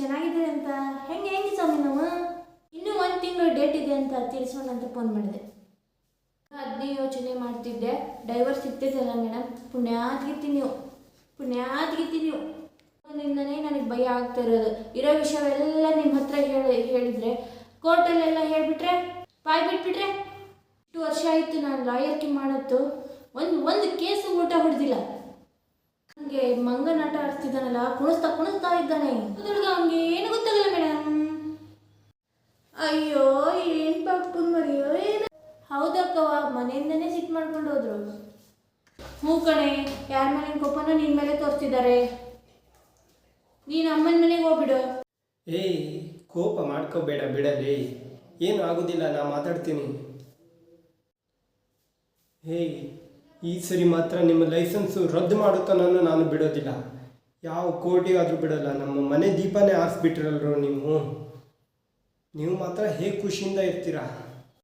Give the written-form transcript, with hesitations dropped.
ಚೆನ್ನಾಗಿದೆ ಅಂತ. ಹೆಂಗೆ ಸ್ವಾಮಿ ನಾವು ಇನ್ನೂ 1 ತಿಂಗಳು ಡೇಟ್ ಇದೆ ಅಂತ ತಿಳಿಸೋಣ ಅಂತ ಫೋನ್ ಮಾಡಿದೆ. ಅದನ್ನೇ ಯೋಚನೆ ಮಾಡ್ತಿದ್ದೆ, ಡೈವರ್ಸ್ ಸಿಗ್ತೈತಲ್ಲ ಮೇಡಮ್. ಪುಣ್ಯಾತ್ಗಿತ್ತಿ ನೀವು. ನಿಂದನೇ ನನಗೆ ಭಯ ಆಗ್ತಾ ಇರೋದು. ಇರೋ ವಿಷಯವೆಲ್ಲ ನಿಮ್ಮ ಹತ್ರ ಹೇಳಿದರೆ ಕೋರ್ಟಲ್ಲೆಲ್ಲ ಹೇಳಿಬಿಟ್ರೆ ಬಾಯ್ ಬಿಟ್ಬಿಟ್ರೆ. 2 ವರ್ಷ ಆಯಿತು ನಾನು ಲಾಯರ್ಕಿ ಮಾಡತ್ತು, ಒಂದು ಕೇಸು ಊಟ ಹೊಡೆದಿಲ್ಲ. ನನಗೆ ಮಂಗನಾಟ ಆಡ್ತಿದ್ದಾನಲ್ಲ, ಕುಣಿಸ್ತಾ ಇದ್ದಾನೆ. ಹುಡುಗ ಅವನಿಗೆ ಏನು ಗೊತ್ತಾಗಲ್ಲ ಮೇಡಮ್. ಅಯ್ಯೋ ಏನು ಪಾಪನ್ ಮರಿಯೋ ಏನು. ಹೌದಕ್ಕವ, ಮನೆಯಿಂದನೇ ಸಿಟ್ಟು ಮಾಡ್ಕೊಂಡು ಹೋದ್ರು. ಹ್ಞೂ ಕಣೆ, ಯಾರ ಮನೆ ಕೋಪನ ನಿನ್ನ ಮೇಲೆ ತೋರಿಸ್ತಿದ್ದಾರೆ. ನೀನು ಅಮ್ಮನ ಮನೆಗೆ ಹೋಗ್ಬಿಡು. ಏಯ್, ಕೋಪ ಮಾಡ್ಕೋಬೇಡ, ಬಿಡಲಿ, ಏನು ಆಗೋದಿಲ್ಲ, ನಾ ಮಾತಾಡ್ತೀನಿ. ಹೇಯ್, ಈ ಸರಿ ಮಾತ್ರ ನಿಮ್ಮ ಲೈಸೆನ್ಸು ರದ್ದು ಮಾಡುತ್ತಾನನ್ನು ನಾನು ಬಿಡೋದಿಲ್ಲ. ಯಾವ ಕೋರ್ಟಿಗಾದರೂ ಬಿಡೋಲ್ಲ. ನಮ್ಮ ಮನೆ ದೀಪನೇ ಆರಿಸ್ಬಿಟ್ರಲ್ರು ನೀವು ಮಾತ್ರ ಹೇಗೆ ಖುಷಿಯಿಂದ ಇರ್ತೀರಾ?